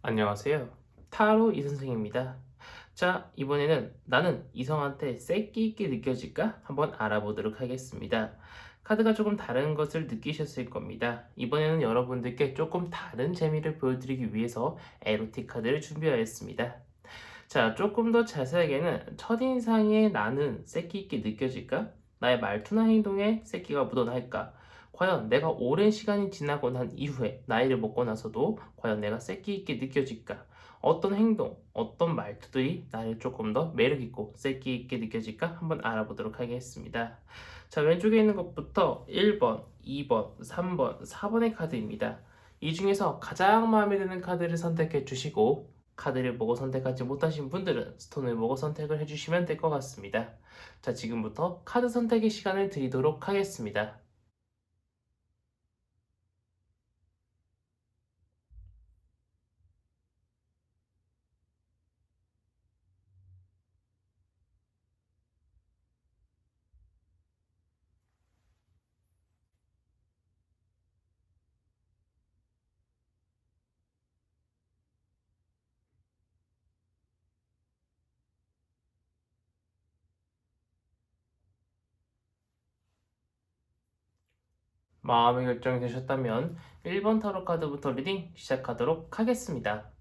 안녕하세요. 타로 이선생입니다. 자, 이번에는 나는 이성한테 새끼 있게 느껴질까? 한번 알아보도록 하겠습니다. 카드가 조금 다른 것을 느끼셨을 겁니다. 이번에는 여러분들께 조금 다른 재미를 보여드리기 위해서 에로틱 카드를 준비하였습니다. 자, 조금 더 자세하게는 첫인상에 나는 새끼 있게 느껴질까? 나의 말투나 행동에 새끼가 묻어날까? 과연 내가 오랜 시간이 지나고 난 이후에 나이를 먹고 나서도 과연 내가 새끼 있게 느껴질까? 어떤 행동, 어떤 말투들이 나를 조금 더 매력있고 새끼 있게 느껴질까? 한번 알아보도록 하겠습니다. 자, 왼쪽에 있는 것부터 1번, 2번, 3번, 4번의 카드입니다. 이 중에서 가장 마음에 드는 카드를 선택해 주시고 카드를 보고 선택하지 못하신 분들은 스톤을 보고 선택을 해주시면 될 것 같습니다. 자, 지금부터 카드 선택의 시간을 드리도록 하겠습니다. 마음의 결정이 되셨다면 1번 타로 카드부터 리딩 시작하도록 하겠습니다.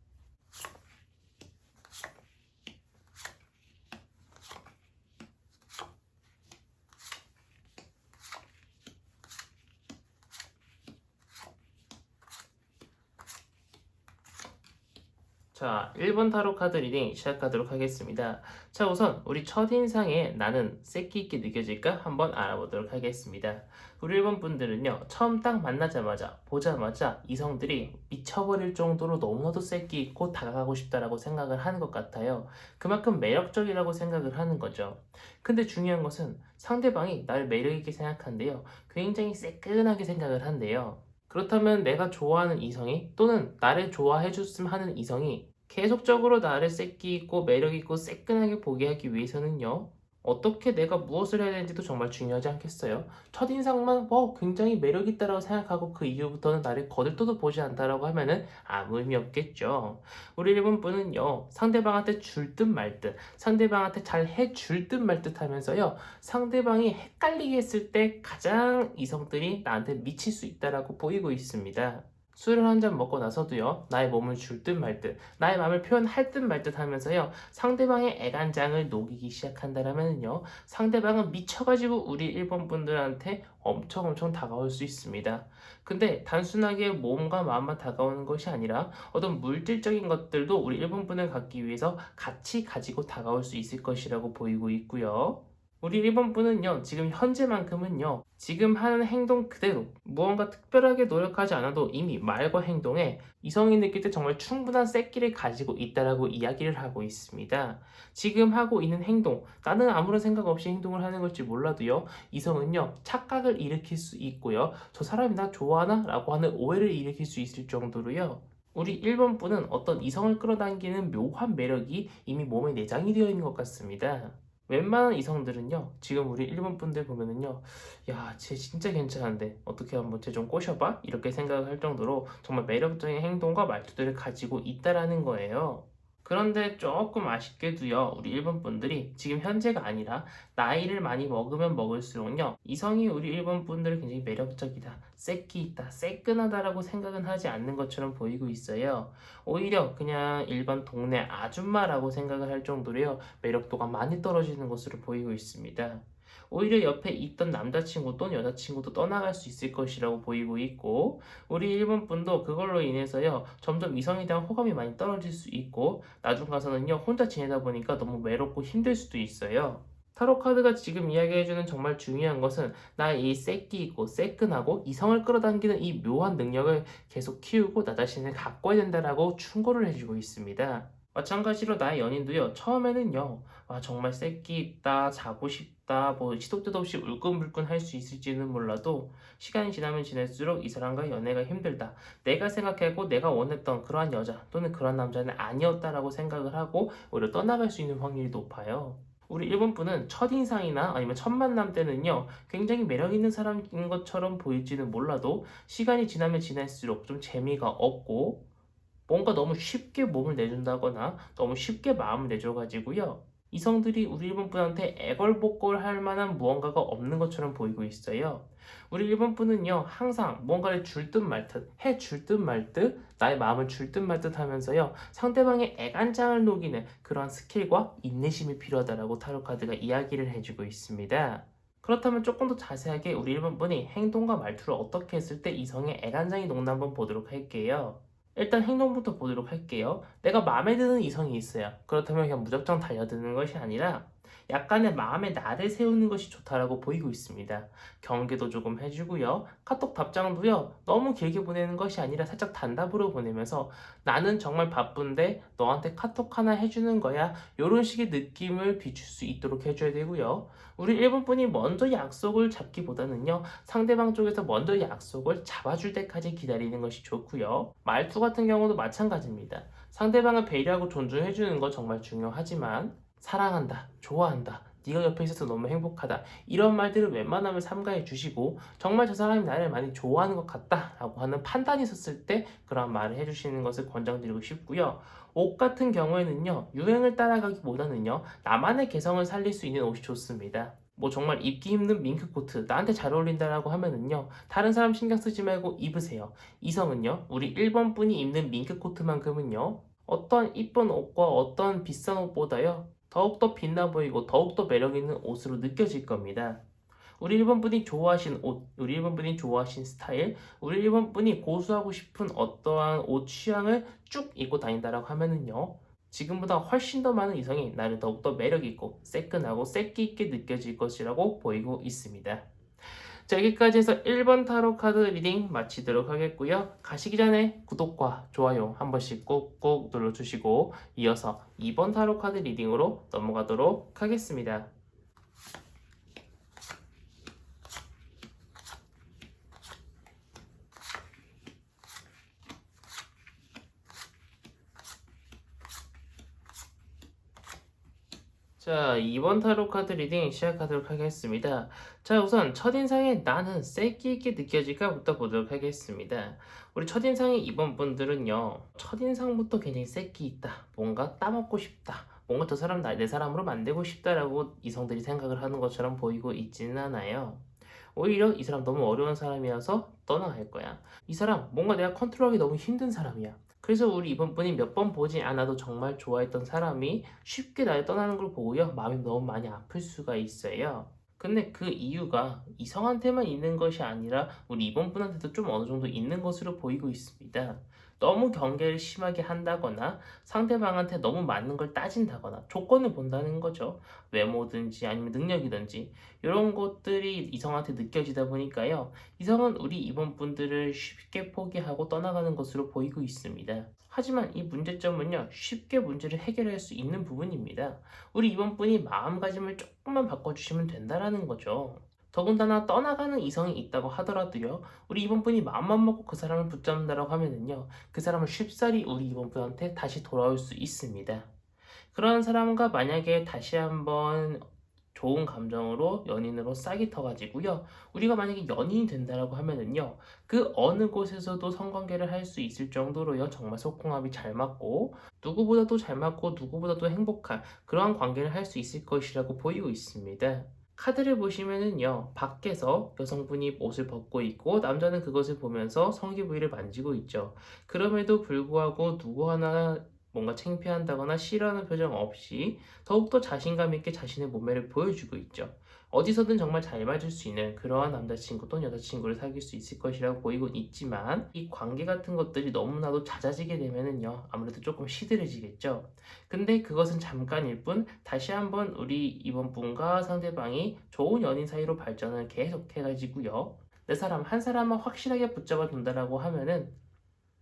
자, 1번 타로 카드 리딩 시작하도록 하겠습니다. 자, 우선 우리 첫인상에 나는 새끼 있게 느껴질까? 한번 알아보도록 하겠습니다. 우리 1번 분들은요, 처음 딱 만나자마자, 보자마자 이성들이 미쳐버릴 정도로 너무나도 새끼 있고 다가가고 싶다라고 생각을 하는 것 같아요. 그만큼 매력적이라고 생각을 하는 거죠. 근데 중요한 것은 상대방이 나를 매력있게 생각한대요. 굉장히 새끈하게 생각을 한대요. 그렇다면 내가 좋아하는 이성이 또는 나를 좋아해줬으면 하는 이성이 계속적으로 나를 새끼있고 매력있고 새끈하게 보게 하기 위해서는요. 어떻게 내가 무엇을 해야 되는지도 정말 중요하지 않겠어요? 첫인상만 굉장히 매력있다라고 생각하고 그 이후부터는 나를 거들떠도 보지 않다라고 하면은 아무 의미 없겠죠. 우리 일본 분은요. 상대방한테 줄 듯 말 듯, 상대방한테 잘 해줄 듯 말 듯 하면서요. 상대방이 헷갈리게 했을 때 가장 이성들이 나한테 미칠 수 있다라고 보이고 있습니다. 술을 한 잔 먹고 나서도요, 나의 몸을 줄 듯 말 듯, 나의 마음을 표현할 듯 말 듯 하면서요, 상대방의 애간장을 녹이기 시작한다라면요, 상대방은 미쳐가지고 우리 일본 분들한테 엄청 다가올 수 있습니다. 근데 단순하게 몸과 마음만 다가오는 것이 아니라 어떤 물질적인 것들도 우리 일본 분을 갖기 위해서 같이 가지고 다가올 수 있을 것이라고 보이고 있고요. 우리 일본 분은요, 지금 현재만큼은요, 지금 하는 행동 그대로 무언가 특별하게 노력하지 않아도 이미 말과 행동에 이성이 느낄 때 정말 충분한 쐐기를 가지고 있다라고 이야기를 하고 있습니다. 지금 하고 있는 행동, 나는 아무런 생각 없이 행동을 하는 걸지 몰라도요, 이성은요, 착각을 일으킬 수 있고요, 저 사람이 나 좋아하나? 라고 하는 오해를 일으킬 수 있을 정도로요, 우리 1번 분은 어떤 이성을 끌어당기는 묘한 매력이 이미 몸에 내장이 되어 있는 것 같습니다. 웬만한 이성들은요, 지금 우리 일본 분들 보면은요, 야, 쟤 진짜 괜찮은데, 어떻게 한번 쟤 좀 꼬셔봐? 이렇게 생각을 할 정도로 정말 매력적인 행동과 말투들을 가지고 있다라는 거예요. 그런데 조금 아쉽게도요, 우리 일본 분들이 지금 현재가 아니라 나이를 많이 먹으면 먹을수록요, 이성이 우리 일본 분들을 굉장히 매력적이다, 새끼 있다, 새끈하다라고 생각은 하지 않는 것처럼 보이고 있어요. 오히려 그냥 일반 동네 아줌마라고 생각을 할 정도로요, 매력도가 많이 떨어지는 것으로 보이고 있습니다. 오히려 옆에 있던 남자친구 또는 여자친구도 떠나갈 수 있을 것이라고 보이고 있고, 우리 일본 분도 그걸로 인해서요, 점점 이성에 대한 호감이 많이 떨어질 수 있고, 나중 가서는요, 혼자 지내다 보니까 너무 외롭고 힘들 수도 있어요. 타로 카드가 지금 이야기해주는 정말 중요한 것은 나의 이 새끼 있고 새끈하고 이성을 끌어당기는 이 묘한 능력을 계속 키우고 나 자신을 가꿔야 된다라고 충고를 해주고 있습니다. 마찬가지로 나의 연인도요, 처음에는요, 와, 정말 새끼 있다, 자고 싶다, 뭐, 시도 때도 없이 울끈불끈 할 수 있을지는 몰라도, 시간이 지나면 지날수록 이 사람과 연애가 힘들다. 내가 생각하고 내가 원했던 그러한 여자 또는 그러한 남자는 아니었다라고 생각을 하고, 오히려 떠나갈 수 있는 확률이 높아요. 우리 일본 분은 첫인상이나 아니면 첫 만남 때는요, 굉장히 매력 있는 사람인 것처럼 보일지는 몰라도, 시간이 지나면 지날수록 좀 재미가 없고, 뭔가 너무 쉽게 몸을 내준다거나 너무 쉽게 마음을 내줘가지고요. 이성들이 우리 일본 분한테 애걸복걸 할 만한 무언가가 없는 것처럼 보이고 있어요. 우리 일본 분은요, 항상 뭔가를 줄 듯 말 듯, 해 줄 듯 말 듯, 나의 마음을 줄 듯 말 듯 하면서요, 상대방의 애간장을 녹이는 그러한 스킬과 인내심이 필요하다라고 타로 카드가 이야기를 해주고 있습니다. 그렇다면 조금 더 자세하게 우리 일본 분이 행동과 말투를 어떻게 했을 때 이성의 애간장이 녹나 한번 보도록 할게요. 일단 행동부터 보도록 할게요. 내가 마음에 드는 이성이 있어요. 그렇다면 그냥 무작정 달려드는 것이 아니라 약간의 마음의 날을 세우는 것이 좋다라고 보이고 있습니다. 경계도 조금 해주고요. 카톡 답장도요. 너무 길게 보내는 것이 아니라 살짝 단답으로 보내면서 나는 정말 바쁜데 너한테 카톡 하나 해주는 거야. 이런 식의 느낌을 비출 수 있도록 해줘야 되고요. 우리 일본 분이 먼저 약속을 잡기보다는요. 상대방 쪽에서 먼저 약속을 잡아줄 때까지 기다리는 것이 좋고요. 말투 같은 경우도 마찬가지입니다. 상대방을 배려하고 존중해주는 거 정말 중요하지만 사랑한다, 좋아한다, 네가 옆에 있어서 너무 행복하다 이런 말들을 웬만하면 삼가해 주시고 정말 저 사람이 나를 많이 좋아하는 것 같다라고 하는 판단이 있었을 때 그런 말을 해주시는 것을 권장드리고 싶고요. 옷 같은 경우에는요, 유행을 따라가기보다는요, 나만의 개성을 살릴 수 있는 옷이 좋습니다. 뭐 정말 입기 힘든 밍크 코트 나한테 잘 어울린다라고 하면은요, 다른 사람 신경 쓰지 말고 입으세요. 이성은요, 우리 1번 분이 입는 밍크 코트만큼은요, 어떤 이쁜 옷과 어떤 비싼 옷보다요, 더욱더 빛나 보이고 더욱더 매력 있는 옷으로 느껴질 겁니다. 우리 일본 분이 좋아하시는 옷, 우리 일본 분이 좋아하시는 스타일, 우리 일본 분이 고수하고 싶은 어떠한 옷 취향을 쭉 입고 다닌다라고 하면은요, 지금보다 훨씬 더 많은 이성이 나를 더욱더 매력있고 새끈하고 새끼 있게 느껴질 것이라고 보이고 있습니다. 자, 여기까지 해서 1번 타로 카드 리딩 마치도록 하겠고요. 가시기 전에 구독과 좋아요 한 번씩 꾹꾹 눌러주시고 이어서 2번 타로 카드 리딩으로 넘어가도록 하겠습니다. 자, 2번 타로 카드 리딩 시작하도록 하겠습니다. 자, 우선 첫인상에 나는 새끼 있게 느껴질까부터 보도록 하겠습니다. 우리 첫인상의 2번 분들은요, 첫인상부터 굉장히 새끼 있다. 뭔가 따먹고 싶다. 뭔가 저 사람 내 사람으로 만들고 싶다라고 이성들이 생각을 하는 것처럼 보이고 있지는 않아요. 오히려 이 사람 너무 어려운 사람이어서 떠나갈 거야. 이 사람 뭔가 내가 컨트롤하기 너무 힘든 사람이야. 그래서 우리 이번 분이 몇 번 보지 않아도 정말 좋아했던 사람이 쉽게 나를 떠나는 걸 보고요. 마음이 너무 많이 아플 수가 있어요. 근데 그 이유가 이성한테만 있는 것이 아니라 우리 이번 분한테도 좀 어느 정도 있는 것으로 보이고 있습니다. 너무 경계를 심하게 한다거나 상대방한테 너무 많은 걸 따진다거나 조건을 본다는 거죠. 외모든지 아니면 능력이든지 이런 것들이 이성한테 느껴지다 보니까요. 이성은 우리 이번 분들을 쉽게 포기하고 떠나가는 것으로 보이고 있습니다. 하지만 이 문제점은요, 쉽게 문제를 해결할 수 있는 부분입니다. 우리 이번 분이 마음가짐을 조금만 바꿔주시면 된다라는 거죠. 더군다나 떠나가는 이성이 있다고 하더라도요, 우리 이번 분이 마음만 먹고 그 사람을 붙잡는다라고 하면은요, 그 사람은 쉽사리 우리 이번 분한테 다시 돌아올 수 있습니다. 그런 사람과 만약에 다시 한번 좋은 감정으로 연인으로 싹이 터가지고요. 우리가 만약에 연인이 된다라고 하면은요. 그 어느 곳에서도 성관계를 할 수 있을 정도로요. 정말 속궁합이 잘 맞고 누구보다도 잘 맞고 누구보다도 행복한 그러한 관계를 할 수 있을 것이라고 보이고 있습니다. 카드를 보시면은요. 밖에서 여성분이 옷을 벗고 있고 남자는 그것을 보면서 성기 부위를 만지고 있죠. 그럼에도 불구하고 누구 하나 뭔가 창피한다거나 싫어하는 표정 없이 더욱더 자신감 있게 자신의 몸매를 보여주고 있죠. 어디서든 정말 잘 맞을 수 있는 그러한 남자친구 또는 여자친구를 사귈 수 있을 것이라고 보이고 있지만 이 관계 같은 것들이 너무나도 잦아지게 되면은요 아무래도 조금 시들해지겠죠. 근데 그것은 잠깐일 뿐 다시 한번 우리 이번 분과 상대방이 좋은 연인 사이로 발전을 계속해가지고요. 내 사람 한 사람만 확실하게 붙잡아 둔다라고 하면은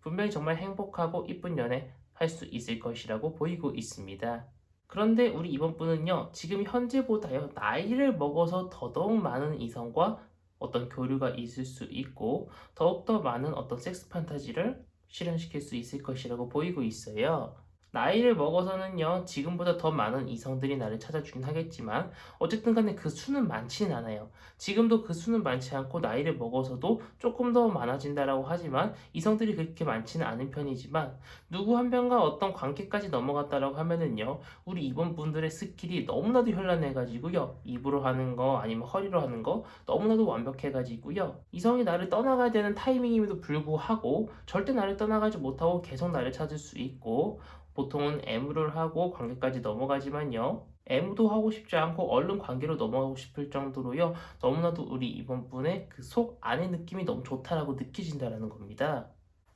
분명히 정말 행복하고 이쁜 연애 할 수 있을 것이라고 보이고 있습니다. 그런데 우리 이번 분은요, 지금 현재보다요, 나이를 먹어서 더더욱 많은 이성과 어떤 교류가 있을 수 있고, 더욱더 많은 어떤 섹스 판타지를 실현시킬 수 있을 것이라고 보이고 있어요. 나이를 먹어서는요, 지금보다 더 많은 이성들이 나를 찾아주긴 하겠지만, 어쨌든 간에 그 수는 많지는 않아요. 지금도 그 수는 많지 않고, 나이를 먹어서도 조금 더 많아진다라고 하지만, 이성들이 그렇게 많지는 않은 편이지만, 누구 한 명과 어떤 관계까지 넘어갔다라고 하면은요, 우리 이번 분들의 스킬이 너무나도 현란해가지고요, 입으로 하는 거, 아니면 허리로 하는 거, 너무나도 완벽해가지고요, 이성이 나를 떠나가야 되는 타이밍임에도 불구하고, 절대 나를 떠나가지 못하고 계속 나를 찾을 수 있고, 보통은 M를 하고 관계까지 넘어가지만요. M도 하고 싶지 않고 얼른 관계로 넘어가고 싶을 정도로요. 너무나도 우리 이번 분의 그 속 안의 느낌이 너무 좋다라고 느껴진다라는 겁니다.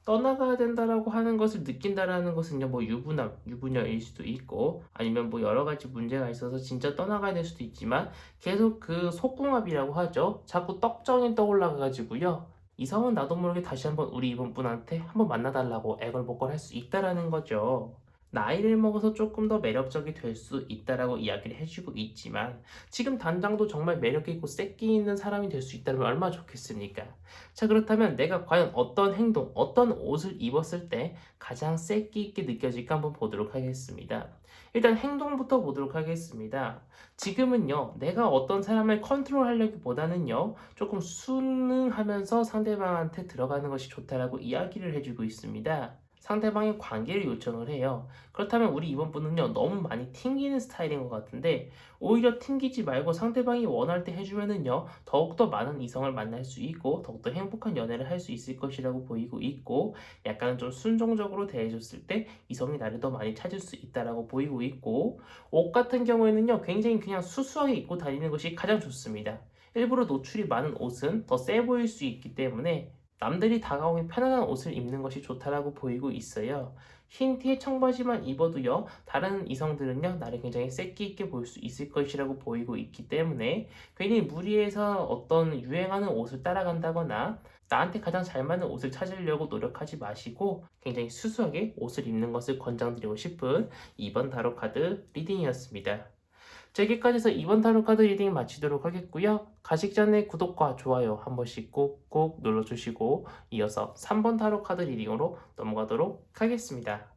떠나가야 된다라고 하는 것을 느낀다라는 것은요, 뭐 유부남, 유부녀일 수도 있고, 아니면 뭐 여러 가지 문제가 있어서 진짜 떠나가야 될 수도 있지만, 계속 그 속궁합이라고 하죠. 자꾸 떡정이 떠올라가가지고요. 이성은 나도 모르게 다시 한번 우리 이번 분한테 한번 만나달라고 애걸복걸 할 수 있다라는 거죠. 나이를 먹어서 조금 더 매력적이 될 수 있다라고 이야기를 해주고 있지만, 지금 당장도 정말 매력있고 새끼 있는 사람이 될 수 있다면 얼마나 좋겠습니까? 자, 그렇다면 내가 과연 어떤 행동, 어떤 옷을 입었을 때 가장 새끼 있게 느껴질까 한번 보도록 하겠습니다. 일단 행동부터 보도록 하겠습니다. 지금은요, 내가 어떤 사람을 컨트롤하려기보다는요, 조금 순응하면서 상대방한테 들어가는 것이 좋다라고 이야기를 해주고 있습니다. 상대방의 관계를 요청을 해요. 그렇다면 우리 이번 분은요, 너무 많이 튕기는 스타일인 것 같은데, 오히려 튕기지 말고 상대방이 원할 때 해주면은요, 더욱더 많은 이성을 만날 수 있고, 더욱더 행복한 연애를 할 수 있을 것이라고 보이고 있고, 약간 좀 순종적으로 대해줬을 때 이성이 나를 더 많이 찾을 수 있다라고 보이고 있고, 옷 같은 경우에는요, 굉장히 그냥 수수하게 입고 다니는 것이 가장 좋습니다. 일부러 노출이 많은 옷은 더 세 보일 수 있기 때문에 남들이 다가오기 편안한 옷을 입는 것이 좋다라고 보이고 있어요. 흰 티에 청바지만 입어도요, 다른 이성들은요, 나를 굉장히 새끼 있게 볼 수 있을 것이라고 보이고 있기 때문에 괜히 무리해서 어떤 유행하는 옷을 따라간다거나 나한테 가장 잘 맞는 옷을 찾으려고 노력하지 마시고 굉장히 수수하게 옷을 입는 것을 권장드리고 싶은 이번 타로 카드 리딩이었습니다. 자, 여기까지 해서 이번 타로 카드 리딩 마치도록 하겠고요. 가시기 전에 구독과 좋아요 한 번씩 꾹꾹 눌러주시고 이어서 3번 타로 카드 리딩으로 넘어가도록 하겠습니다.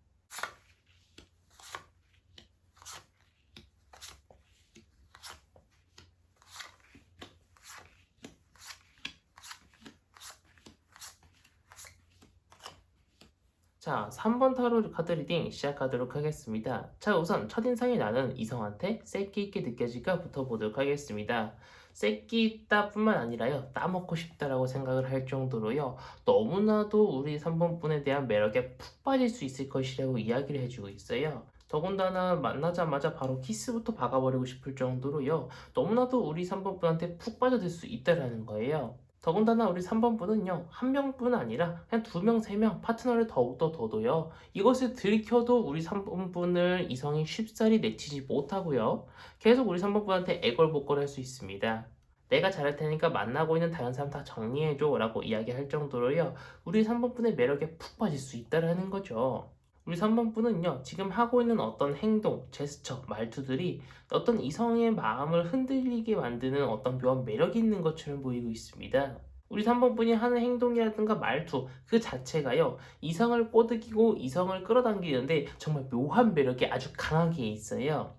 자, 3번 타로 카드 리딩 시작하도록 하겠습니다. 자, 우선 첫인상이 나는 이성한테 새끼 있게 느껴질까부터 보도록 하겠습니다. 새끼 있다 뿐만 아니라요, 따먹고 싶다라고 생각을 할 정도로요, 너무나도 우리 3번 분에 대한 매력에 푹 빠질 수 있을 것이라고 이야기를 해주고 있어요. 더군다나 만나자마자 바로 키스부터 박아버리고 싶을 정도로요, 너무나도 우리 3번 분한테 푹 빠져들 수 있다라는 거예요. 더군다나 우리 3번 분은요, 한 명뿐 아니라 그냥 2명, 3명 파트너를 더욱더 둬도요, 이것을 들켜도 우리 3번 분을 이성이 쉽사리 내치지 못하고요, 계속 우리 3번 분한테 애걸복걸 할 수 있습니다. 내가 잘할 테니까 만나고 있는 다른 사람 다 정리해줘 라고 이야기할 정도로요, 우리 3번 분의 매력에 푹 빠질 수 있다는 거죠. 우리 3번 분은요, 지금 하고 있는 어떤 행동, 제스처, 말투들이 어떤 이성의 마음을 흔들리게 만드는 어떤 묘한 매력이 있는 것처럼 보이고 있습니다. 우리 3번 분이 하는 행동이라든가 말투 그 자체가요, 이성을 꼬드기고 이성을 끌어당기는데 정말 묘한 매력이 아주 강하게 있어요.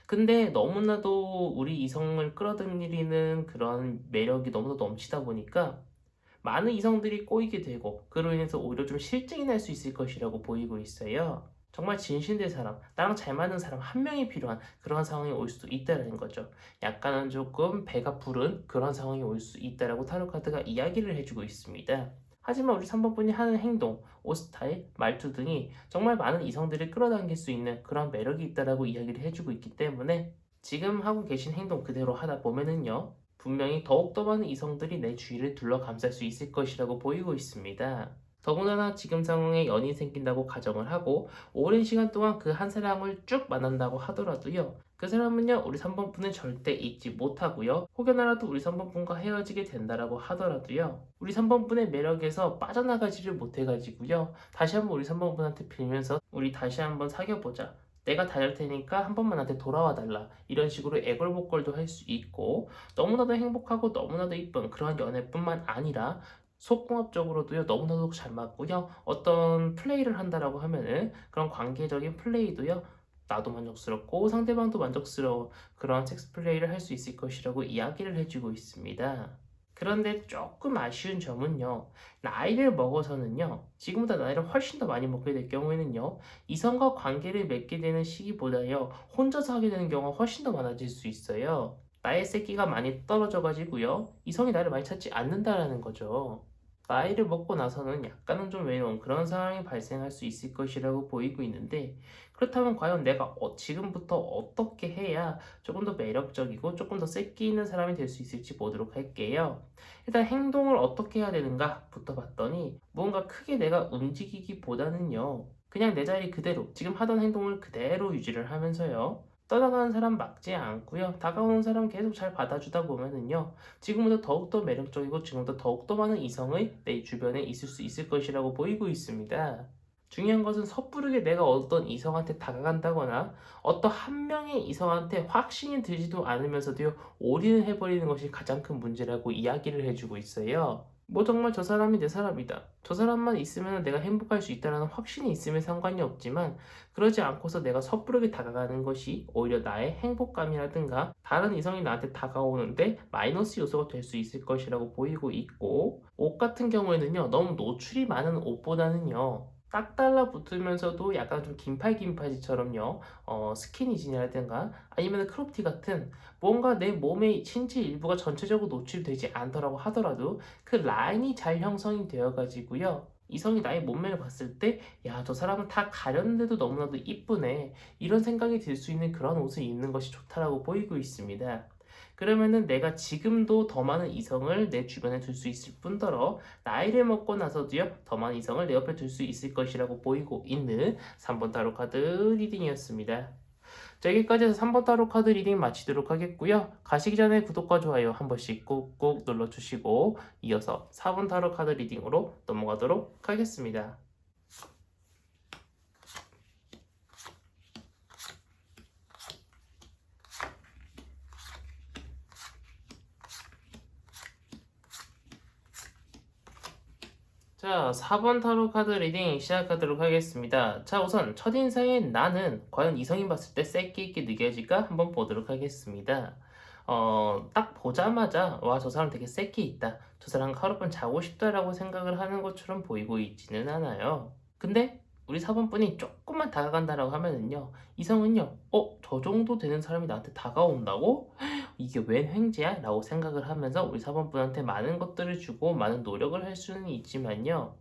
근데 너무나도 우리 이성을 끌어당기는 그런 매력이 너무나 넘치다 보니까 많은 이성들이 꼬이게 되고 그로 인해서 오히려 좀 실증이 날 수 있을 것이라고 보이고 있어요. 정말 진실된 사람, 나랑 잘 맞는 사람 한 명이 필요한 그런 상황이 올 수도 있다는 거죠. 약간은 조금 배가 부른 그런 상황이 올 수 있다라고 타로 카드가 이야기를 해주고 있습니다. 하지만 우리 3번 분이 하는 행동, 옷 스타일, 말투 등이 정말 많은 이성들을 끌어당길 수 있는 그런 매력이 있다라고 이야기를 해주고 있기 때문에 지금 하고 계신 행동 그대로 하다 보면은요, 분명히 더욱더 많은 이성들이 내 주위를 둘러감쌀 수 있을 것이라고 보이고 있습니다. 더군다나 지금 상황에 연인이 생긴다고 가정을 하고 오랜 시간 동안 그 한 사람을 쭉 만난다고 하더라도요, 그 사람은요, 우리 3번 분을 절대 잊지 못하고요, 혹여나라도 우리 3번 분과 헤어지게 된다라고 하더라도요, 우리 3번 분의 매력에서 빠져나가지를 못해가지고요, 다시 한번 우리 3번 분한테 빌면서 우리 다시 한번 사귀어보자, 내가 다 할 테니까 한 번만 나한테 돌아와 달라, 이런 식으로 애걸복걸도 할 수 있고, 너무나도 행복하고 너무나도 이쁜 그런 연애뿐만 아니라 속궁합적으로도요 너무나도 잘 맞고요. 어떤 플레이를 한다라고 하면은 그런 관계적인 플레이도요 나도 만족스럽고 상대방도 만족스러운 그런 섹스 플레이를 할 수 있을 것이라고 이야기를 해주고 있습니다. 그런데 조금 아쉬운 점은요, 나이를 먹어서는요, 지금보다 나이를 훨씬 더 많이 먹게 될 경우에는요, 이성과 관계를 맺게 되는 시기보다요, 혼자서 하게 되는 경우가 훨씬 더 많아질 수 있어요. 나의 새끼가 많이 떨어져가지고요, 이성이 나를 많이 찾지 않는다라는 거죠. 나이를 먹고 나서는 약간은 좀 외로운 그런 상황이 발생할 수 있을 것이라고 보이고 있는데, 그렇다면 과연 내가 지금부터 어떻게 해야 조금 더 매력적이고 조금 더 새끼 있는 사람이 될 수 있을지 보도록 할게요. 일단 행동을 어떻게 해야 되는가부터 봤더니 뭔가 크게 내가 움직이기보다는요. 그냥 내 자리 그대로 지금 하던 행동을 그대로 유지를 하면서요. 떠나가는 사람 막지 않고요. 다가오는 사람 계속 잘 받아주다 보면은요. 지금보다 더욱더 매력적이고 지금보다 더욱더 많은 이성의 내 주변에 있을 수 있을 것이라고 보이고 있습니다. 중요한 것은 섣부르게 내가 어떤 이성한테 다가간다거나 어떤 한 명의 이성한테 확신이 들지도 않으면서도요 올인을 해버리는 것이 가장 큰 문제라고 이야기를 해주고 있어요. 뭐 정말 저 사람이 내 사람이다. 저 사람만 있으면 내가 행복할 수 있다는 확신이 있으면 상관이 없지만 그러지 않고서 내가 섣부르게 다가가는 것이 오히려 나의 행복감이라든가 다른 이성이 나한테 다가오는데 마이너스 요소가 될 수 있을 것이라고 보이고 있고 옷 같은 경우에는요 너무 노출이 많은 옷보다는요 딱 달라붙으면서도 약간 좀 긴팔긴팔지처럼요 스키니진이라든가 아니면 크롭티 같은 뭔가 내 몸의 신체 일부가 전체적으로 노출되지 않더라고 하더라도 그 라인이 잘 형성이 되어 가지고요 이성이 나의 몸매를 봤을 때 야 저 사람은 다 가렸는데도 너무나도 이쁘네 이런 생각이 들 수 있는 그런 옷을 입는 것이 좋다라고 보이고 있습니다. 그러면은 내가 지금도 더 많은 이성을 내 주변에 둘 수 있을 뿐더러 나이를 먹고 나서도요 더 많은 이성을 내 옆에 둘 수 있을 것이라고 보이고 있는 3번 타로 카드 리딩이었습니다. 자, 여기까지 해서 3번 타로 카드 리딩 마치도록 하겠고요. 가시기 전에 구독과 좋아요 한 번씩 꾹꾹 눌러주시고 이어서 4번 타로 카드 리딩으로 넘어가도록 하겠습니다. 자, 4번 타로 카드 리딩 시작하도록 하겠습니다. 자, 우선 첫인상의 나는 과연 이성인 봤을 때 새끼 있게 느껴질까 한번 보도록 하겠습니다. 딱 보자마자 와, 저 사람 되게 새끼 있다. 저 사람 하룻밤 자고 싶다라고 생각을 하는 것처럼 보이고 있지는 않아요. 근데 우리 4번 분이 조금만 다가간다라고 하면은요. 이성은요. 저 정도 되는 사람이 나한테 다가온다고? 이게 웬 횡재야? 라고 생각을 하면서 우리 4번분한테 많은 것들을 주고 많은 노력을 할 수는 있지만요.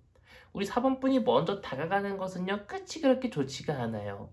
우리 4번분이 먼저 다가가는 것은요, 끝이 그렇게 좋지가 않아요.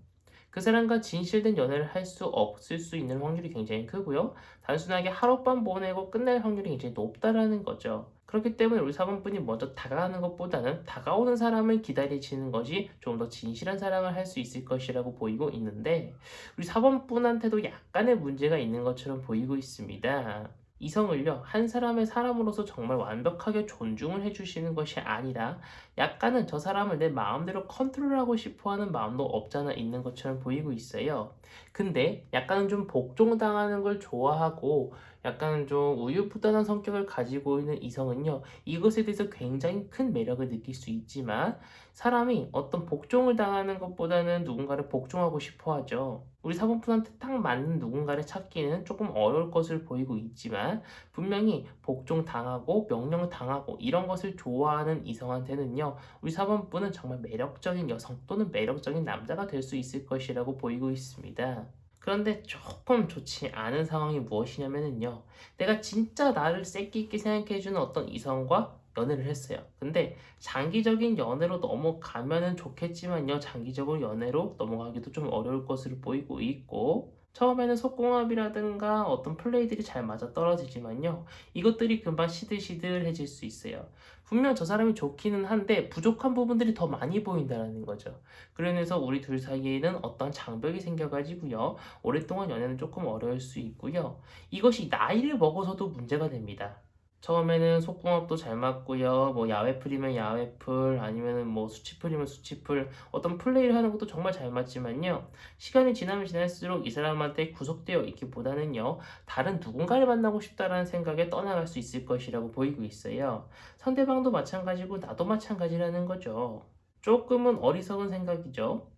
그 사람과 진실된 연애를 할 수 없을 수 있는 확률이 굉장히 크고요. 단순하게 하룻밤 보내고 끝날 확률이 굉장히 높다라는 거죠. 그렇기 때문에 우리 4번분이 먼저 다가가는 것보다는 다가오는 사람을 기다리시는 것이 좀 더 진실한 사랑을 할 수 있을 것이라고 보이고 있는데 우리 4번분한테도 약간의 문제가 있는 것처럼 보이고 있습니다. 이성을요, 한 사람의 사람으로서 정말 완벽하게 존중을 해주시는 것이 아니라 약간은 저 사람을 내 마음대로 컨트롤하고 싶어 하는 마음도 없잖아 있는 것처럼 보이고 있어요. 근데 약간은 좀 복종당하는 걸 좋아하고 약간 좀 우유부단한 성격을 가지고 있는 이성은요, 이것에 대해서 굉장히 큰 매력을 느낄 수 있지만 사람이 어떤 복종을 당하는 것보다는 누군가를 복종하고 싶어 하죠. 우리 사본분한테 딱 맞는 누군가를 찾기는 조금 어려울 것을 보이고 있지만 분명히 복종당하고 명령을 당하고 이런 것을 좋아하는 이성한테는요. 우리 사본분은 정말 매력적인 여성 또는 매력적인 남자가 될 수 있을 것이라고 보이고 있습니다. 그런데 조금 좋지 않은 상황이 무엇이냐면요. 내가 진짜 나를 새끼 있게 생각해주는 어떤 이성과 연애를 했어요. 근데 장기적인 연애로 넘어가면은 좋겠지만요. 장기적으로 연애로 넘어가기도 좀 어려울 것으로 보이고 있고 처음에는 속궁합이라든가 어떤 플레이들이 잘 맞아 떨어지지만요. 이것들이 금방 시들시들해질 수 있어요. 분명 저 사람이 좋기는 한데 부족한 부분들이 더 많이 보인다는 거죠. 그러면서 우리 둘 사이에는 어떤 장벽이 생겨가지고요. 오랫동안 연애는 조금 어려울 수 있고요. 이것이 나이를 먹어서도 문제가 됩니다. 처음에는 속궁합도 잘 맞고요. 뭐 야외풀이면 야외풀, 아니면은 뭐 수치풀이면 수치풀, 어떤 플레이를 하는 것도 정말 잘 맞지만요. 시간이 지나면 지날수록 이 사람한테 구속되어 있기보다는요. 다른 누군가를 만나고 싶다라는 생각에 떠나갈 수 있을 것이라고 보이고 있어요. 상대방도 마찬가지고 나도 마찬가지라는 거죠. 조금은 어리석은 생각이죠.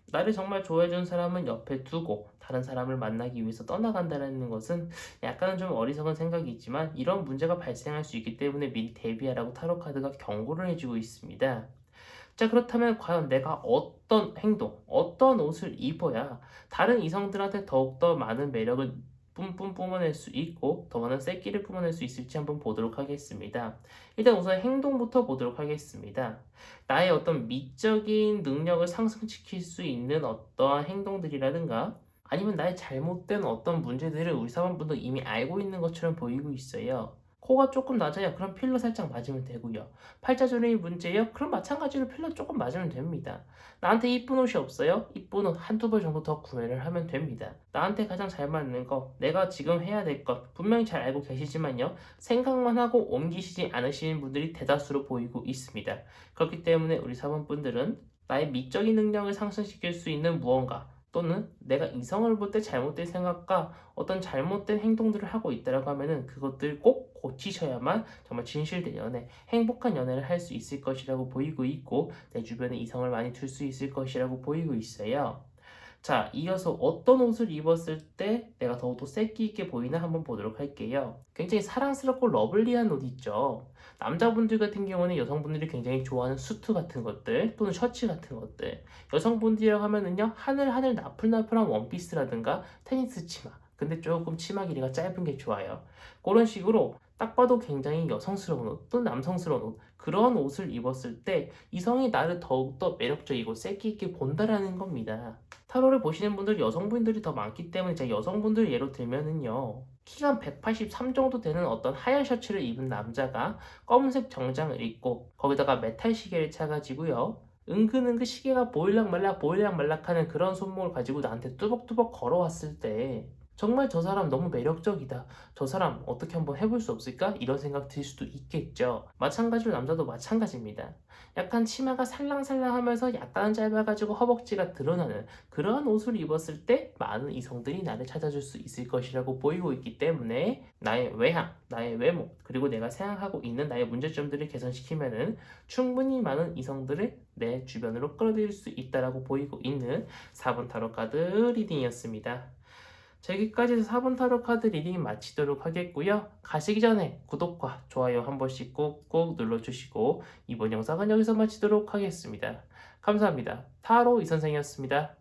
나를 정말 좋아해준 사람은 옆에 두고 다른 사람을 만나기 위해서 떠나간다는 것은 약간은 좀 어리석은 생각이지만 이런 문제가 발생할 수 있기 때문에 미리 대비하라고 타로 카드가 경고를 해주고 있습니다. 자, 그렇다면 과연 내가 어떤 행동, 어떤 옷을 입어야 다른 이성들한테 더욱더 많은 매력을 뿜뿜 뿜어낼 수 있고 더 많은 새끼를 뿜어낼 수 있을지 한번 보도록 하겠습니다. 일단 우선 행동부터 보도록 하겠습니다. 나의 어떤 미적인 능력을 상승시킬 수 있는 어떠한 행동들이라든가 아니면 나의 잘못된 어떤 문제들을 우리 사원분도 이미 알고 있는 것처럼 보이고 있어요. 코가 조금 낮아요. 그럼 필러 살짝 맞으면 되고요. 팔자주름이 문제예요? 그럼 마찬가지로 필러 조금 맞으면 됩니다. 나한테 이쁜 옷이 없어요? 이쁜 옷 한두 벌 정도 더 구매를 하면 됩니다. 나한테 가장 잘 맞는 거, 내가 지금 해야 될 것, 분명히 잘 알고 계시지만요. 생각만 하고 옮기시지 않으시는 분들이 대다수로 보이고 있습니다. 그렇기 때문에 우리 사원분들은 나의 미적인 능력을 상승시킬 수 있는 무언가, 또는 내가 이성을 볼 때 잘못된 생각과 어떤 잘못된 행동들을 하고 있다라고 하면은 그것들 꼭 고치셔야만 정말 진실된 연애, 행복한 연애를 할 수 있을 것이라고 보이고 있고 내 주변에 이성을 많이 둘 수 있을 것이라고 보이고 있어요. 자, 이어서 어떤 옷을 입었을 때 내가 더욱더 새끼 있게 보이나 한번 보도록 할게요. 굉장히 사랑스럽고 러블리한 옷 있죠. 남자분들 같은 경우는 여성분들이 굉장히 좋아하는 수트 같은 것들 또는 셔츠 같은 것들. 여성분들이라고 하면은요, 하늘 나풀나풀한 원피스라든가 테니스 치마. 근데 조금 치마 길이가 짧은 게 좋아요. 그런 식으로 딱 봐도 굉장히 여성스러운 옷 또는 남성스러운 옷, 그런 옷을 입었을 때 이성이 나를 더욱더 매력적이고 새끼 있게 본다라는 겁니다. 타로를 보시는 분들 여성분들이 더 많기 때문에 제가 여성분들 예로 들면은요. 키가 183 정도 되는 어떤 하얀 셔츠를 입은 남자가 검은색 정장을 입고 거기다가 메탈 시계를 차가지고요. 은근은근 시계가 보일락말락 하는 그런 손목을 가지고 나한테 뚜벅뚜벅 걸어왔을 때 정말 저 사람 너무 매력적이다. 저 사람 어떻게 한번 해볼 수 없을까? 이런 생각 들 수도 있겠죠. 마찬가지로 남자도 마찬가지입니다. 약간 치마가 살랑살랑하면서 약간 짧아가지고 허벅지가 드러나는 그런 옷을 입었을 때 많은 이성들이 나를 찾아줄 수 있을 것이라고 보이고 있기 때문에 나의 외향, 나의 외모, 그리고 내가 생각하고 있는 나의 문제점들을 개선시키면은 충분히 많은 이성들을 내 주변으로 끌어들일 수 있다라고 보이고 있는 4번 타로 카드 리딩이었습니다. 자, 여기까지 4번 타로 카드 리딩 마치도록 하겠고요. 가시기 전에 구독과 좋아요 한 번씩 꾹꾹 눌러주시고 이번 영상은 여기서 마치도록 하겠습니다. 감사합니다. 타로 이선생이었습니다.